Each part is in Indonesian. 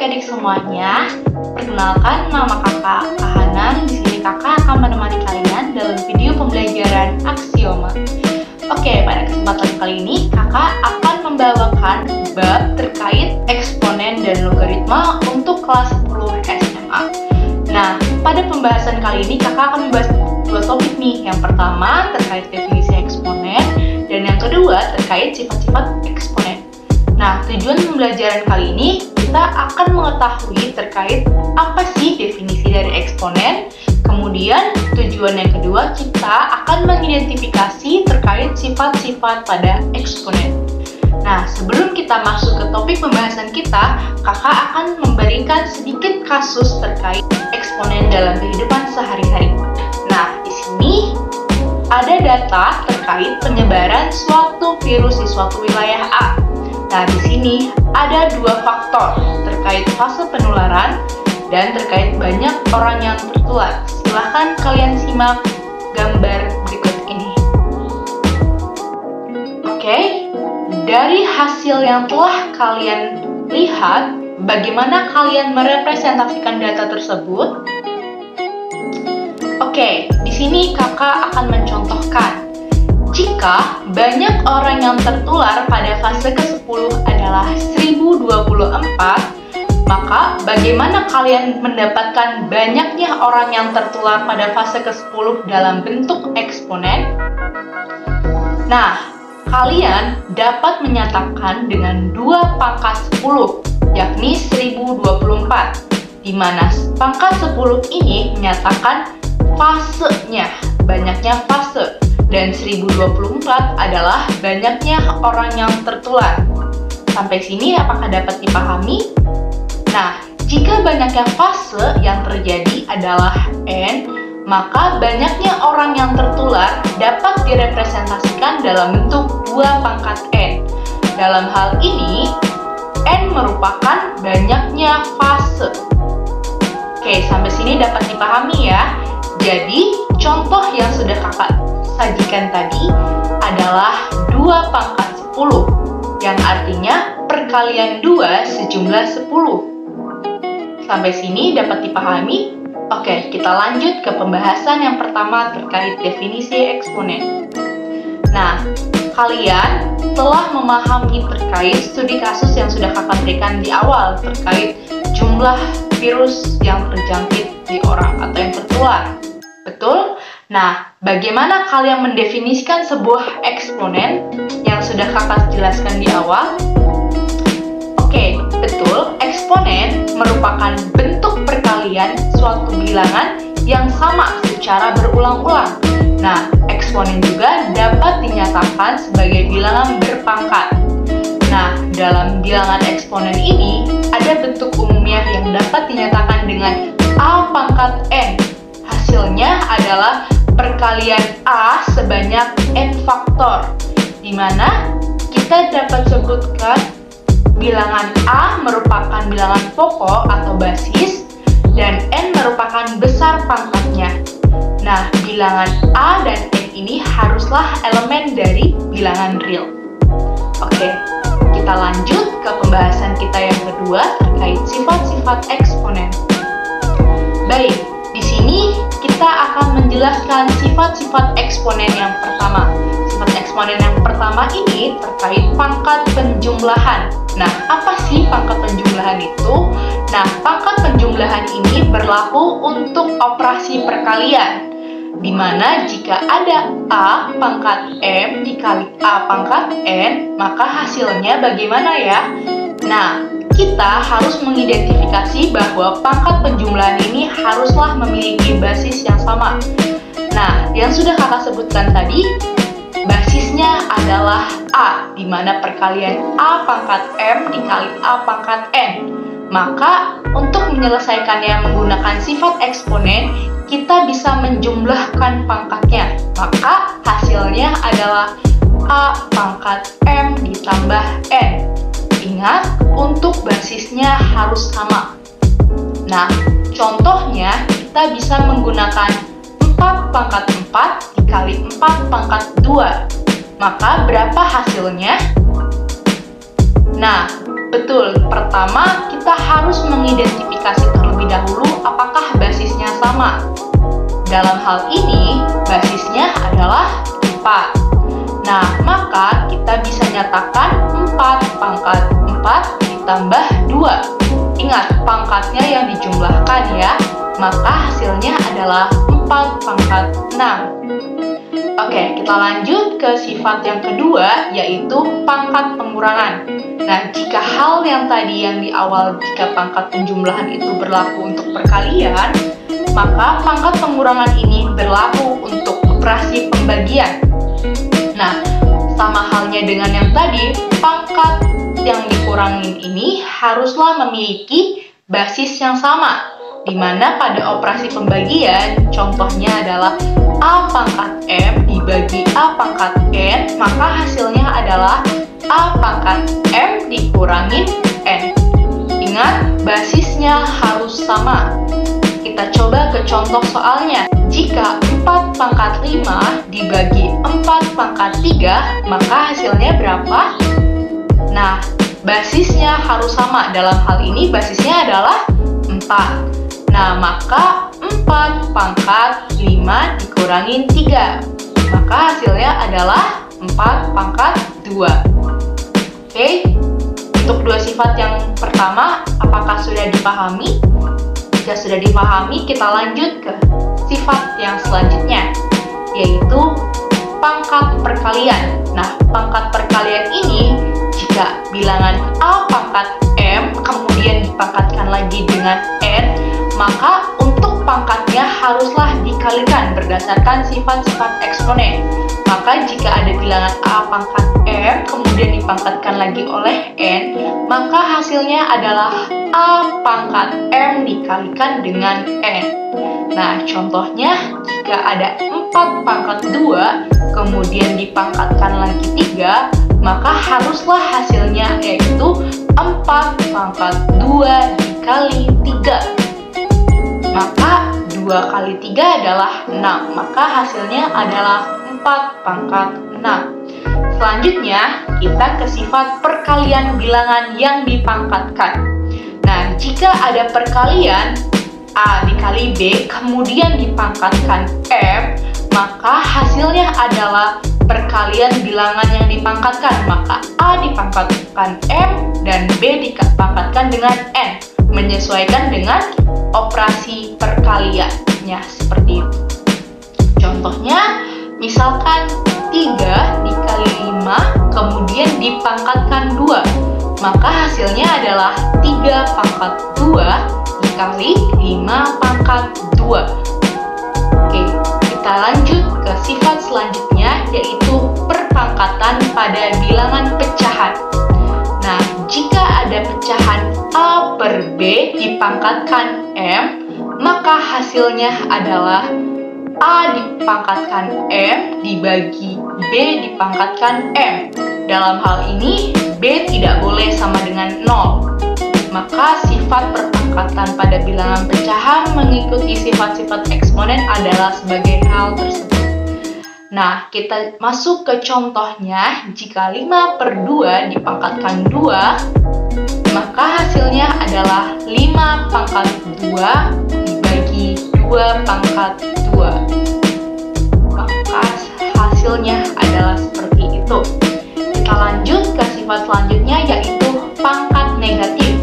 adik-adik semuanya. Perkenalkan, nama kakak Hanan. Di sini kakak akan menemani kalian dalam video pembelajaran aksioma. Oke, pada kesempatan kali ini kakak akan membawakan bab terkait eksponen dan logaritma untuk kelas 10 SMA. Nah, pada pembahasan kali ini kakak akan membahas dua topik nih. Yang pertama terkait definisi eksponen dan yang kedua terkait sifat-sifat eksponen. Nah, tujuan pembelajaran kali ini kita akan mengetahui terkait apa sih definisi dari eksponen. Kemudian tujuan yang kedua kita akan mengidentifikasi terkait sifat-sifat pada eksponen. Nah, sebelum kita masuk ke topik pembahasan kita, kakak akan memberikan sedikit kasus terkait eksponen dalam kehidupan sehari-hari. Nah, di sini ada data terkait penyebaran suatu virus di suatu wilayah A. Nah, di sini ada dua faktor terkait fase penularan dan terkait banyak orang yang tertular. Silahkan kalian simak gambar berikut ini. Oke, dari hasil yang telah kalian lihat, bagaimana kalian merepresentasikan data tersebut? Oke, di sini kakak akan mencontohkan. Jika banyak orang yang tertular pada fase ke-10 adalah 1024, maka bagaimana kalian mendapatkan banyaknya orang yang tertular pada fase ke-10 dalam bentuk eksponen? Nah, kalian dapat menyatakan dengan 2 pangkat 10, yakni 1024, di mana pangkat 10 ini menyatakan fasenya, banyaknya fase. Dan 1024 adalah banyaknya orang yang tertular. Sampai sini apakah dapat dipahami? Nah, jika banyaknya fase yang terjadi adalah N, maka banyaknya orang yang tertular dapat direpresentasikan dalam bentuk 2 pangkat N. Dalam hal ini, N merupakan banyaknya fase. Oke, sampai sini dapat dipahami ya. Jadi, contoh yang sudah kakak sajikan tadi adalah 2 pangkat 10, yang artinya perkalian 2 sejumlah 10. Sampai sini dapat dipahami? Oke, kita lanjut ke pembahasan yang pertama terkait definisi eksponen. Nah, kalian telah memahami terkait studi kasus yang sudah kakak berikan di awal terkait jumlah virus yang terjangkit di orang atau yang tertular. Betul? Nah, bagaimana kalian mendefinisikan sebuah eksponen yang sudah kakak jelaskan di awal? Oke, betul. Eksponen merupakan bentuk perkalian suatu bilangan yang sama secara berulang-ulang. Nah, eksponen juga dapat dinyatakan sebagai bilangan berpangkat. Nah, dalam bilangan eksponen ini, ada bentuk umumnya yang dapat dinyatakan dengan A pangkat N. Hasilnya adalah perkalian A sebanyak N faktor, di mana kita dapat sebutkan bilangan A merupakan bilangan pokok atau basis, dan N merupakan besar pangkatnya. Nah, bilangan A dan N ini haruslah elemen dari bilangan real. Oke, kita lanjut ke pembahasan kita yang kedua terkait sifat-sifat eksponen. Baik, di sini kita akan menjelaskan sifat-sifat eksponen yang pertama. Sifat eksponen yang pertama ini terkait pangkat penjumlahan. Nah, apa sih pangkat penjumlahan itu? Nah, pangkat penjumlahan ini berlaku untuk operasi perkalian, di mana jika ada A pangkat M dikali A pangkat N, maka hasilnya bagaimana ya? Nah, kita harus mengidentifikasi bahwa pangkat penjumlahan ini haruslah memiliki basis yang sama. Nah, yang sudah kakak sebutkan tadi, basisnya adalah A, di mana perkalian A pangkat M dikali A pangkat N. Maka, untuk menyelesaikannya menggunakan sifat eksponen, kita bisa menjumlahkan pangkatnya. Maka, hasilnya adalah A pangkat M ditambah N. Ingat, untuk basisnya harus sama. Nah, contohnya kita bisa menggunakan 4 pangkat 4 dikali 4 pangkat 2. Maka berapa hasilnya? Nah, Betul, pertama kita harus mengidentifikasi terlebih dahulu apakah basisnya sama. Dalam hal ini, basisnya adalah 4. Nah, maka kita bisa nyatakan 4 pangkat 4 ditambah 2. Ingat, pangkatnya yang dijumlahkan ya, maka hasilnya adalah 4 pangkat 6. Oke, kita lanjut ke sifat yang kedua, yaitu pangkat pengurangan. Nah, jika hal yang tadi yang di awal, jika pangkat penjumlahan itu berlaku untuk perkalian, maka pangkat pengurangan ini berlaku untuk operasi pembagian. Nah, sama halnya dengan yang tadi, pangkat yang dikurangin ini haruslah memiliki basis yang sama, di mana pada operasi pembagian, contohnya adalah A pangkat M dibagi A pangkat N, maka hasilnya adalah A pangkat M dikurangin N. Ingat, basisnya harus sama. Kita coba ke contoh soalnya. Jika 4 pangkat 5 dibagi 4 pangkat 3, maka hasilnya berapa? Nah, basisnya harus sama. Dalam hal ini basisnya adalah 4. Nah, maka 4 pangkat 5 dikurangin 3. Maka hasilnya adalah 4 pangkat 2. Oke, untuk dua sifat yang pertama, apakah sudah dipahami? Jika sudah dipahami, kita lanjut ke sifat yang selanjutnya, yaitu pangkat perkalian. Nah, pangkat perkalian ini, jika bilangan A pangkat M kemudian dipangkatkan lagi dengan N, maka untuk pangkatnya haruslah dikalikan berdasarkan sifat-sifat eksponen. Maka jika ada bilangan A pangkat M kemudian dipangkatkan lagi oleh N, maka hasilnya adalah A pangkat M dikalikan dengan N. Nah, contohnya jika ada 4 pangkat 2 kemudian dipangkatkan lagi 3, maka haruslah hasilnya yaitu 4 pangkat 2 dikali 3. Maka 2 kali 3 adalah 6, maka hasilnya adalah 4 pangkat 6. Selanjutnya, kita ke sifat perkalian bilangan yang dipangkatkan. Nah, jika ada perkalian A dikali B, kemudian dipangkatkan M, maka hasilnya adalah perkalian bilangan yang dipangkatkan. Maka A dipangkatkan M dan B dipangkatkan dengan N, menyesuaikan dengan operasi perkaliannya seperti itu. Contohnya, misalkan 3 dikali 5 kemudian dipangkatkan 2, maka hasilnya adalah 3 pangkat 2 dikali 5 pangkat 2. Oke, kita lanjut ke sifat selanjutnya, yaitu perpangkatan pada bilangan pecahan. Nah, jika ada pecahan A per B dipangkatkan M, maka hasilnya adalah A dipangkatkan M dibagi B dipangkatkan M. Dalam hal ini, B tidak boleh sama dengan 0. Maka sifat perpangkatan pada bilangan pecahan mengikuti sifat-sifat eksponen adalah sebagai hal tersebut. Nah, kita masuk ke contohnya. Jika 5 per 2 dipangkatkan 2, maka hasilnya adalah 5 pangkat 2 dibagi 2 pangkat 2. Maka hasilnya adalah seperti itu. Kita lanjut ke sifat selanjutnya, yaitu pangkat negatif.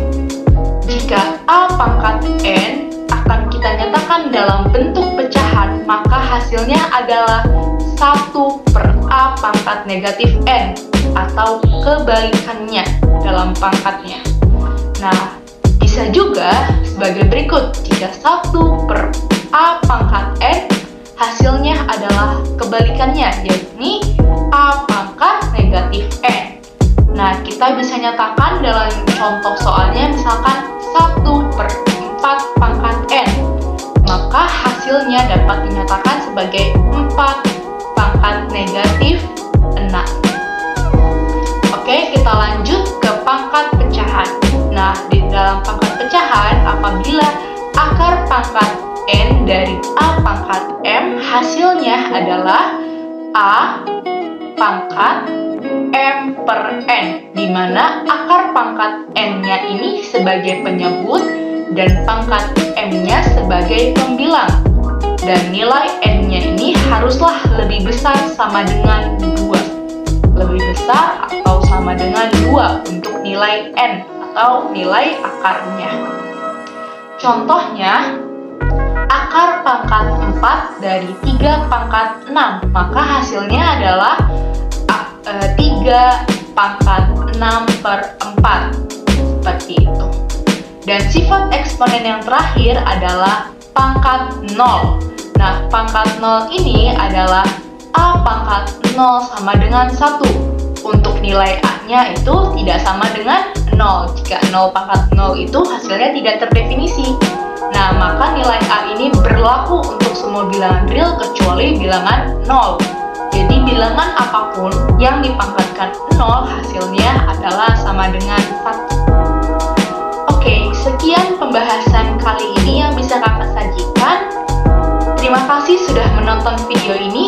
Jika A pangkat N akan kita nyatakan dalam bentuk pecahan, maka hasilnya adalah 1 per A pangkat negatif N, atau kebalikannya dalam pangkatnya. Nah, bisa juga sebagai berikut. Jika 1 per A pangkat N, hasilnya adalah kebalikannya, yakni A pangkat negatif N. Nah, kita bisa nyatakan dalam contoh soalnya, misalkan 1 per 4 pangkat N, maka hasilnya dapat dinyatakan sebagai 4 pangkat negatif 6. Oke, kita lanjut ke pangkat pecahan. Nah, di dalam pangkat pecahan, apabila akar pangkat N dari A pangkat M, hasilnya adalah A pangkat M per N, di mana akar pangkat N-nya ini sebagai penyebut dan pangkat M-nya sebagai pembilang. Dan nilai N-nya ini haruslah lebih besar sama dengan 2. Lebih besar atau sama dengan 2 untuk nilai N atau nilai akarnya. Contohnya, akar pangkat 4 dari 3 pangkat 6, maka hasilnya adalah 3 pangkat 6 per 4, seperti itu. Dan sifat eksponen yang terakhir adalah pangkat 0. Nah, pangkat 0 ini adalah A pangkat 0 sama dengan 1. Untuk nilai A-nya itu tidak sama dengan 0. Jika 0 pangkat 0 itu hasilnya tidak terdefinisi. Nah, maka nilai A ini berlaku untuk semua bilangan real kecuali bilangan 0. Jadi bilangan apapun yang dipangkatkan 0 hasilnya adalah sama dengan 1. Oke, sekian pembahasan kali ini yang bisa kakak sajikan. Terima kasih sudah menonton video ini.